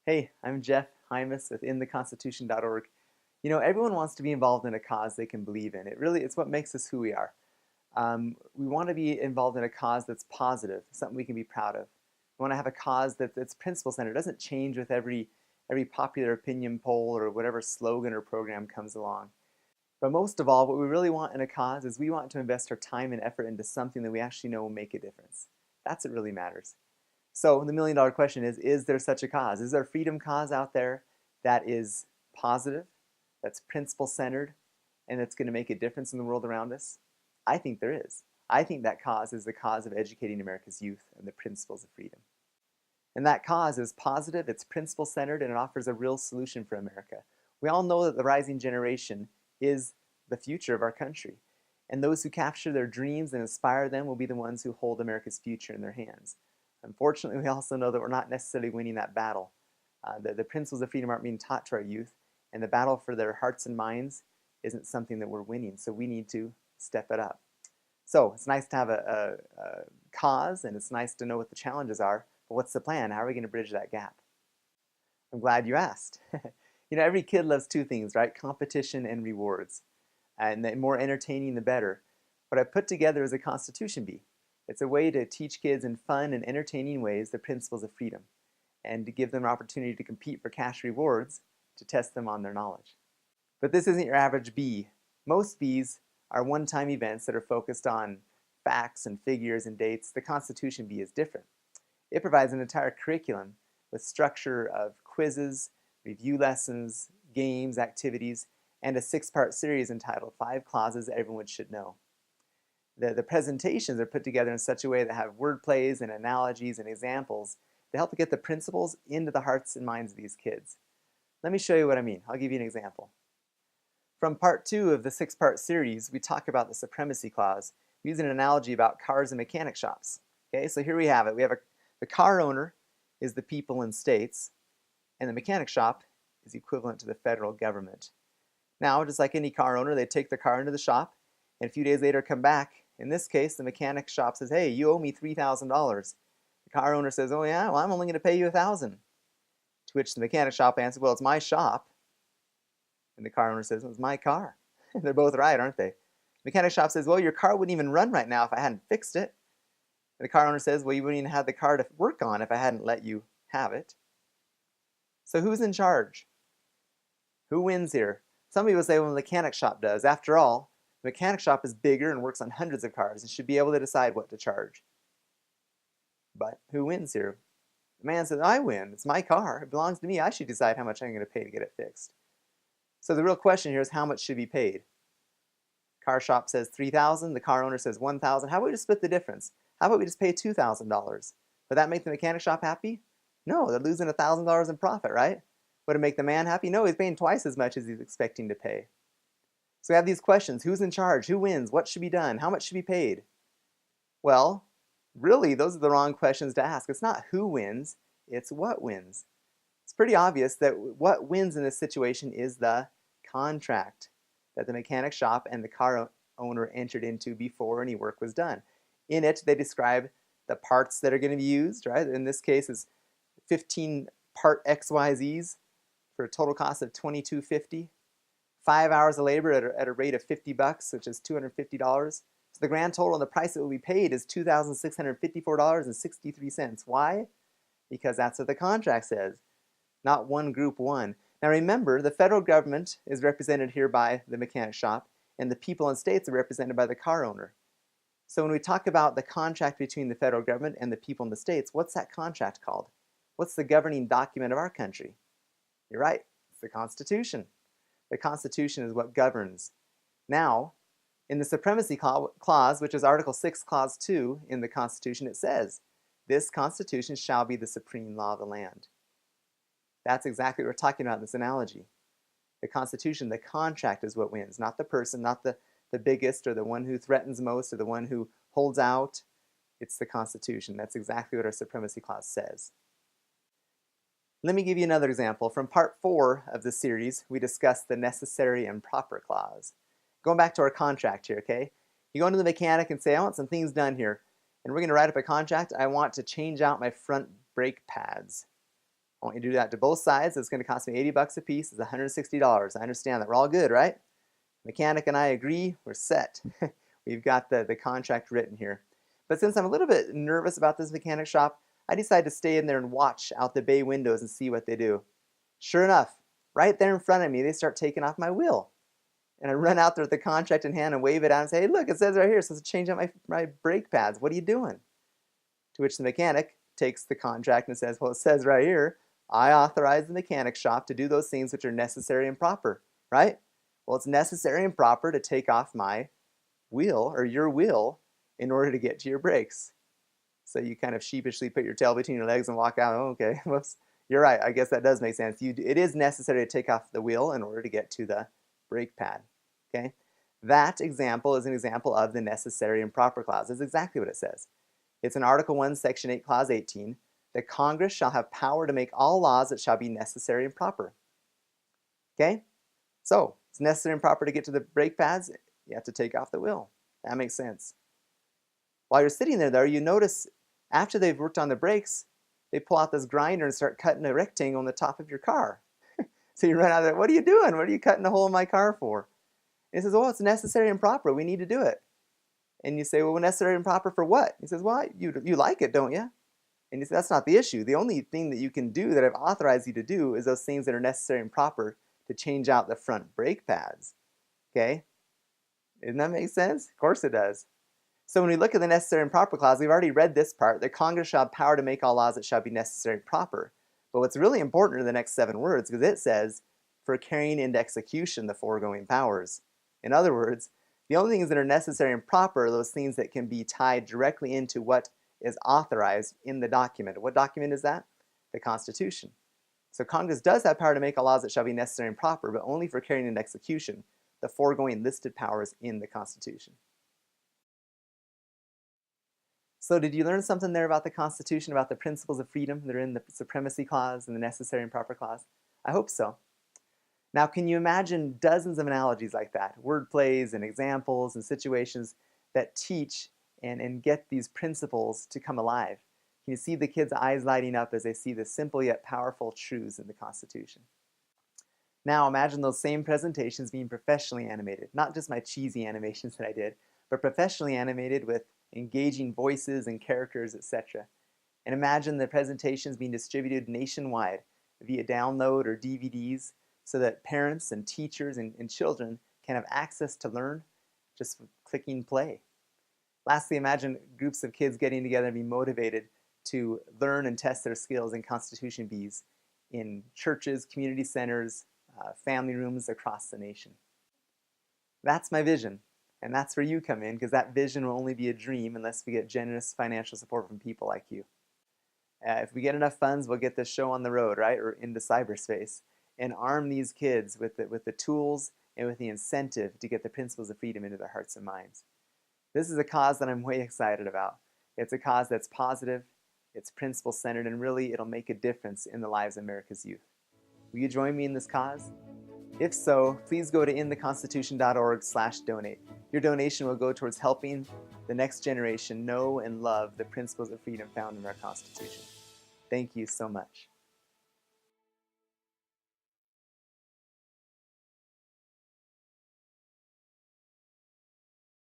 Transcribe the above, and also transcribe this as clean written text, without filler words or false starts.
Hey, I'm Jeff Hymas with InTheConstitution.org. You know, everyone wants to be involved in a cause they can believe in. It's what makes us who we are. We want to be involved in a cause that's positive, something we can be proud of. We want to have a cause that's principle-centered. It doesn't change with every popular opinion poll or whatever slogan or program comes along. But most of all, what we really want in a cause is we want to invest our time and effort into something that we actually know will make a difference. That's what really matters. So the million-dollar question is there such a cause? Is there a freedom cause out there that is positive, that's principle-centered, and that's going to make a difference in the world around us? I think there is. I think that cause is the cause of educating America's youth and the principles of freedom. And that cause is positive, it's principle-centered, and it offers a real solution for America. We all know that the rising generation is the future of our country. And those who capture their dreams and inspire them will be the ones who hold America's future in their hands. Unfortunately, we also know that we're not necessarily winning that battle. The principles of freedom aren't being taught to our youth, and the battle for their hearts and minds isn't something that we're winning, so we need to step it up. So it's nice to have a cause, and it's nice to know what the challenges are, but what's the plan? How are we going to bridge that gap? I'm glad you asked. You know, every kid loves two things, right? Competition and rewards. And the more entertaining, the better. What I put together is a Constitution Bee. It's a way to teach kids in fun and entertaining ways the principles of freedom and to give them an opportunity to compete for cash rewards to test them on their knowledge. But this isn't your average bee. Most bees are one-time events that are focused on facts and figures and dates. The Constitution Bee is different. It provides an entire curriculum with structure of quizzes, review lessons, games, activities, and a 6-part series entitled 5 Clauses Everyone Should Know. The presentations are put together in such a way that have word plays and analogies and examples to help to get the principles into the hearts and minds of these kids. Let me show you what I mean. I'll give you an example. From part 2 of the 6-part series, we talk about the Supremacy Clause. We use an analogy about cars and mechanic shops. Okay, so here we have it. The car owner is the people and states, and the mechanic shop is equivalent to the federal government. Now, just like any car owner, they take the car into the shop, and a few days later come back. In this case, the mechanic shop says, hey, you owe me $3,000. The car owner says, oh yeah, well, I'm only going to pay you $1,000. To which the mechanic shop answers, well, it's my shop. And the car owner says, well, it's my car. They're both right, aren't they? The mechanic shop says, well, your car wouldn't even run right now if I hadn't fixed it. And the car owner says, well, you wouldn't even have the car to work on if I hadn't let you have it. So who's in charge? Who wins here? Some people say, well, the mechanic shop does. After all, the mechanic shop is bigger and works on hundreds of cars and should be able to decide what to charge. But who wins here? The man says, I win. It's my car. It belongs to me. I should decide how much I'm going to pay to get it fixed. So the real question here is how much should be paid? Car shop says $3,000. The car owner says $1,000. How about we just split the difference? How about we just pay $2,000? Would that make the mechanic shop happy? No, they're losing $1,000 in profit, right? Would it make the man happy? No, he's paying twice as much as he's expecting to pay. So we have these questions. Who's in charge? Who wins? What should be done? How much should be paid? Well, really, those are the wrong questions to ask. It's not who wins, it's what wins. It's pretty obvious that what wins in this situation is the contract that the mechanic shop and the car owner entered into before any work was done. In it, they describe the parts that are going to be used, right? In this case, it's 15 part XYZs for a total cost of $2,250. 5 hours of labor at a rate of $50, which is $250. So the grand total and the price that will be paid is $2,654.63. Why? Because that's what the contract says, not one group won. Now remember, the federal government is represented here by the mechanic shop, and the people and states are represented by the car owner. So when we talk about the contract between the federal government and the people in the states, what's that contract called? What's the governing document of our country? You're right, it's the Constitution. The Constitution is what governs. Now, in the Supremacy Clause, which is Article 6, Clause 2 in the Constitution, it says, this Constitution shall be the supreme law of the land. That's exactly what we're talking about in this analogy. The Constitution, the contract is what wins, not the person, not the biggest or the one who threatens most or the one who holds out. It's the Constitution. That's exactly what our Supremacy Clause says. Let me give you another example. From part 4 of the series, we discussed the necessary and proper clause. Going back to our contract here, okay? You go into the mechanic and say, I want some things done here, and we're going to write up a contract. I want to change out my front brake pads. I want you to do that to both sides. It's going to cost me 80 bucks a piece. It's $160. I understand that. We're all good, right? Mechanic and I agree. We're set. We've got the contract written here. But since I'm a little bit nervous about this mechanic shop, I decided to stay in there and watch out the bay windows and see what they do. Sure enough, right there in front of me, they start taking off my wheel. And I run out there with the contract in hand and wave it out and say, hey, look, it says right here, it says to change out my brake pads. What are you doing? To which the mechanic takes the contract and says, well, it says right here, I authorize the mechanic shop to do those things which are necessary and proper, right? Well, it's necessary and proper to take off my wheel or your wheel in order to get to your brakes. So you kind of sheepishly put your tail between your legs and walk out. Oh, okay, whoops. You're right. I guess that does make sense. It is necessary to take off the wheel in order to get to the brake pad. Okay? That example is an example of the necessary and proper clause. It's exactly what it says. It's in Article 1, Section 8, Clause 18. That Congress shall have power to make all laws that shall be necessary and proper. Okay? So, it's necessary and proper to get to the brake pads. You have to take off the wheel. That makes sense. While you're sitting there, though, you notice after they've worked on the brakes, they pull out this grinder and start cutting a rectangle on the top of your car. So you run out there, what are you doing? What are you cutting a hole in my car for? And he says, oh, it's necessary and proper. We need to do it. And you say, well, necessary and proper for what? He says, well, you like it, don't you? And you say, that's not the issue. The only thing that you can do that I've authorized you to do is those things that are necessary and proper to change out the front brake pads. Okay? Doesn't that make sense? Of course it does. So when we look at the necessary and proper clause, we've already read this part, that Congress shall have power to make all laws that shall be necessary and proper. But what's really important are the next 7 words, because it says, for carrying into execution the foregoing powers. In other words, the only things that are necessary and proper are those things that can be tied directly into what is authorized in the document. What document is that? The Constitution. So Congress does have power to make all laws that shall be necessary and proper, but only for carrying into execution the foregoing listed powers in the Constitution. So did you learn something there about the Constitution, about the principles of freedom that are in the Supremacy Clause and the Necessary and Proper Clause? I hope so. Now, can you imagine dozens of analogies like that, word plays and examples and situations that teach and get these principles to come alive? Can you see the kids' eyes lighting up as they see the simple yet powerful truths in the Constitution? Now, imagine those same presentations being professionally animated, not just my cheesy animations that I did, but professionally animated with engaging voices and characters, etc. And imagine the presentations being distributed nationwide via download or DVDs so that parents and teachers and children can have access to learn just clicking play. Lastly, imagine groups of kids getting together and being motivated to learn and test their skills in Constitution bees in churches, community centers, family rooms across the nation. That's my vision. And that's where you come in, because that vision will only be a dream unless we get generous financial support from people like you. If we get enough funds, we'll get this show on the road, right, or into cyberspace, and arm these kids with the tools and with the incentive to get the principles of freedom into their hearts and minds. This is a cause that I'm way excited about. It's a cause that's positive, it's principle-centered, and really it'll make a difference in the lives of America's youth. Will you join me in this cause? If so, please go to intheconstitution.org/donate. Your donation will go towards helping the next generation know and love the principles of freedom found in our Constitution. Thank you so much.